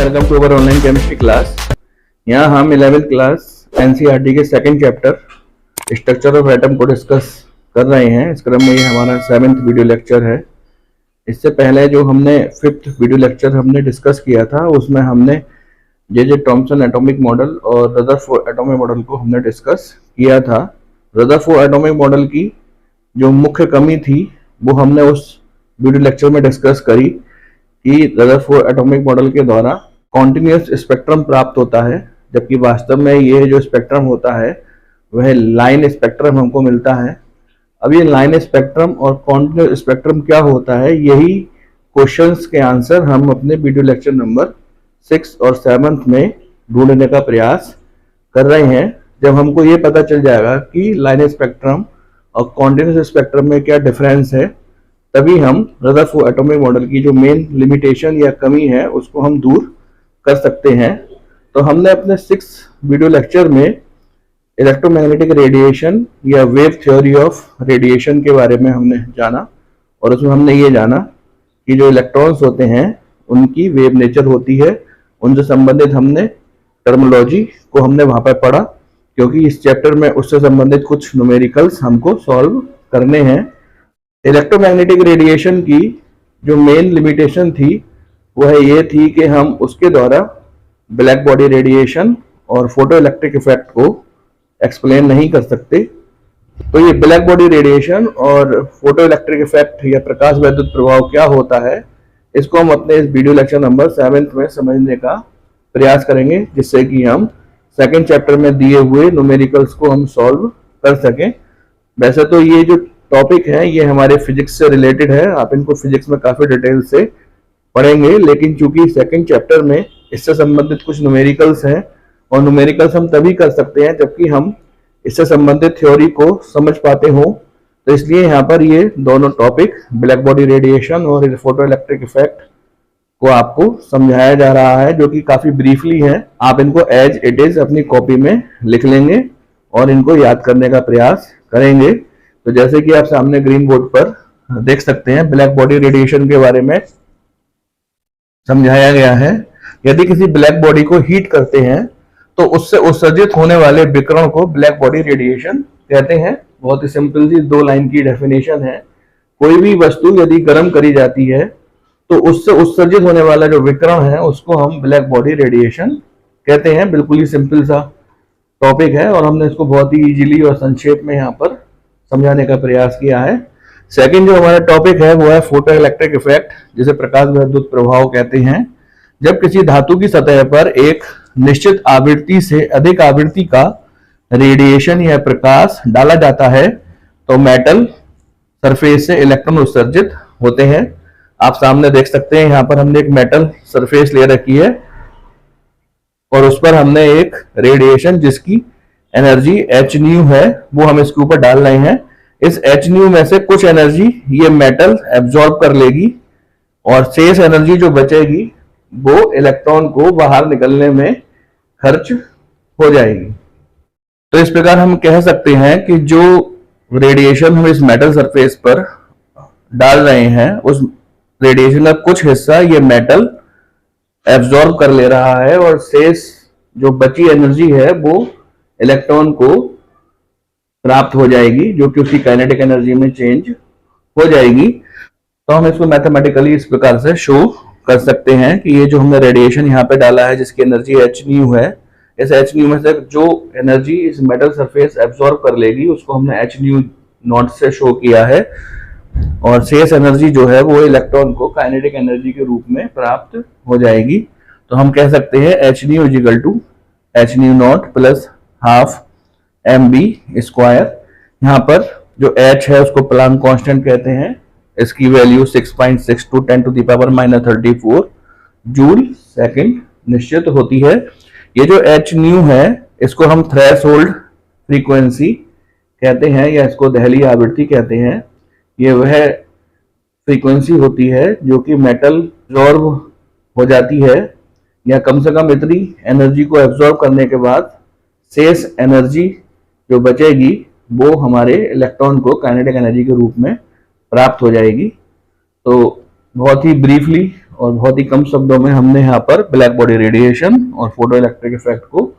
Welcome to our online chemistry class. यहाँ हम 11th class NCERT के second chapter structure of atom को discuss कर रहे हैं। इस क्रम में ये हमारा 7th वीडियो लेक्चर है। इससे पहले जो हमने 5th वीडियो लेक्चर हमने डिस्कस किया था उसमें हमने जे थॉमसन एटॉमिक मॉडल और रदरफोर्ड एटॉमिक मॉडल को हमने डिस्कस किया था। रदरफोर्ड एटॉमिक मॉडल की जो मुख्य कमी थी वो हमने उस वीडियो लेक्चर में डिस्कस करी कि रदरफोर्ड एटॉमिक मॉडल के द्वारा कॉन्टिन्यूस स्पेक्ट्रम प्राप्त होता है, जबकि वास्तव में ये जो स्पेक्ट्रम होता है वह लाइन स्पेक्ट्रम हमको मिलता है। अब ये लाइन स्पेक्ट्रम और कॉन्टिन्यूस स्पेक्ट्रम क्या होता है, यही क्वेश्चंस के आंसर हम अपने वीडियो लेक्चर नंबर 6 और 7 में ढूंढने का प्रयास कर रहे हैं। जब हमको ये पता चल जाएगा कि लाइन स्पेक्ट्रम और कॉन्टिन्यूस स्पेक्ट्रम में क्या डिफरेंस है, तभी हम रदरफोर्ड एटॉमिक मॉडल की जो मेन लिमिटेशन या कमी है उसको हम दूर कर सकते हैं। तो हमने अपने 6 वीडियो लेक्चर में इलेक्ट्रोमैग्नेटिक रेडिएशन या वेव थ्योरी ऑफ रेडिएशन के बारे में हमने जाना, और उसमें हमने ये जाना कि जो इलेक्ट्रॉन्स होते हैं उनकी वेव नेचर होती है। उनसे संबंधित हमने टर्मोलॉजी को हमने वहाँ पर पढ़ा, क्योंकि इस चैप्टर में उससे संबंधित कुछ न्यूमेरिकल्स हमको सॉल्व करने हैं। इलेक्ट्रोमैग्नेटिक रेडिएशन की जो मेन लिमिटेशन थी वह ये थी कि हम उसके द्वारा ब्लैक बॉडी रेडिएशन और फोटो इलेक्ट्रिक इफेक्ट को एक्सप्लेन नहीं कर सकते। तो ये ब्लैक बॉडी रेडिएशन और फोटो इलेक्ट्रिक इफेक्ट या प्रकाश वैद्युत प्रभाव क्या होता है, इसको हम अपने इस वीडियो लेक्चर नंबर 7 में समझने का प्रयास करेंगे, जिससे कि हम सेकेंड चैप्टर में दिए हुए न्यूमेरिकल्स को हम सॉल्व कर सकें। वैसे तो ये जो टॉपिक है ये हमारे फिजिक्स से रिलेटेड है, आप इनको फिजिक्स में काफी डिटेल से पढ़ेंगे, लेकिन चूंकि सेकंड चैप्टर में इससे संबंधित कुछ न्यूमेरिकल्स हैं और न्यूमेरिकल्स हम तभी कर सकते हैं जबकि हम इससे संबंधित थ्योरी को समझ पाते हो। तो इसलिए यहाँ पर ये दोनों टॉपिक ब्लैक बॉडी रेडिएशन और फोटो इलेक्ट्रिक इफेक्ट को आपको समझाया जा रहा है, जो कि काफी ब्रीफली है। आप इनको एज इट इज अपनी कॉपी में लिख लेंगे और इनको याद करने का प्रयास करेंगे। तो जैसे कि आप सामने ग्रीन बोर्ड पर देख सकते हैं, ब्लैक बॉडी रेडिएशन के बारे में समझाया गया है। यदि किसी ब्लैक बॉडी को हीट करते हैं तो उससे उत्सर्जित होने वाले विकिरण को ब्लैक बॉडी रेडिएशन कहते हैं। बहुत ही सिंपल सी 2 लाइन की डेफिनेशन है। कोई भी वस्तु यदि गर्म करी जाती है तो उससे उत्सर्जित होने वाला जो विकिरण है उसको हम ब्लैक बॉडी रेडिएशन कहते हैं। बिल्कुल ही सिंपल सा टॉपिक है और हमने इसको बहुत ही इजीली और संक्षेप में यहाँ पर समझाने का प्रयास किया है। सेकंड जो हमारा टॉपिक है वो है फोटो इलेक्ट्रिक इफेक्ट, जिसे प्रकाश वैद्युत प्रभाव कहते हैं। जब किसी धातु की सतह पर एक निश्चित आवृत्ति से अधिक आवृत्ति का रेडिएशन या प्रकाश डाला जाता है तो मेटल सरफेस से इलेक्ट्रॉन उत्सर्जित होते हैं। आप सामने देख सकते हैं, यहाँ पर हमने एक मेटल सरफेस ले रखी है और उस पर हमने एक रेडिएशन जिसकी एनर्जी h न्यू है वो हम इसके ऊपर डाल रहे हैं। इस h न्यू में से कुछ एनर्जी ये मेटल एब्जॉर्ब कर लेगी और शेष एनर्जी जो बचेगी वो इलेक्ट्रॉन को बाहर निकलने में खर्च हो जाएगी। तो इस प्रकार हम कह सकते हैं कि जो रेडिएशन हम इस मेटल सरफेस पर डाल रहे हैं उस रेडिएशन का कुछ हिस्सा ये मेटल एब्जॉर्ब कर ले रहा है और शेष जो बची एनर्जी है वो इलेक्ट्रॉन को प्राप्त हो जाएगी, जो कि उसकी काइनेटिक एनर्जी में चेंज हो जाएगी। तो हम इसको मैथमेटिकली इस प्रकार से शो कर सकते हैं कि ये जो हमने रेडिएशन यहाँ पे डाला है जिसकी एनर्जी h न्यू है, इस h न्यू में से जो एनर्जी इस मेटल सरफेस एब्जॉर्ब कर लेगी उसको हमने h न्यू नॉट से शो किया है, और शेष एनर्जी जो है वो इलेक्ट्रॉन को काइनेटिक एनर्जी के रूप में प्राप्त हो जाएगी। तो हम कह सकते हैं h nu is equal to h nu naught plus half mb square. यहाँ पर जो h है उसको प्लांक कांस्टेंट कहते हैं, इसकी value 6.62 10 to the power -34 joule second निश्चित होती है। ये जो h न्यू है इसको हम थ्रेशोल्ड फ्रीक्वेंसी कहते हैं या इसको दहलीज आवृत्ति कहते हैं। ये वह फ्रीक्वेंसी होती है जो कि मेटल एब्जॉर्ब हो जाती है या कम से कम इतनी एनर्जी को एब्जॉर्ब करने के बाद शेष एनर्जी जो बचेगी वो हमारे इलेक्ट्रॉन को काइनेटिक एनर्जी के रूप में प्राप्त हो जाएगी। तो बहुत ही ब्रीफली और बहुत ही कम शब्दों में हमने यहाँ पर ब्लैक बॉडी रेडिएशन और फोटो इलेक्ट्रिक इफेक्ट को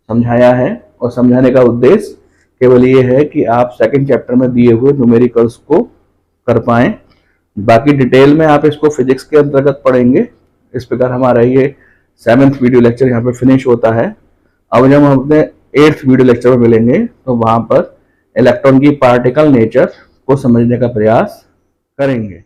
समझाया है। और समझाने का उद्देश्य केवल ये है कि आप सेकंड चैप्टर में दिए हुए न्यूमेरिकल्स को कर पाएं। बाकी डिटेल में आप इसको फिजिक्स के अंतर्गत पढ़ेंगे। इस प्रकार हमारा ये 7th वीडियो लेक्चर यहाँ पे फिनिश होता है। अब जब हम अपने 8th वीडियो लेक्चर में मिलेंगे तो वहां पर इलेक्ट्रॉन की पार्टिकल नेचर को समझने का प्रयास करेंगे।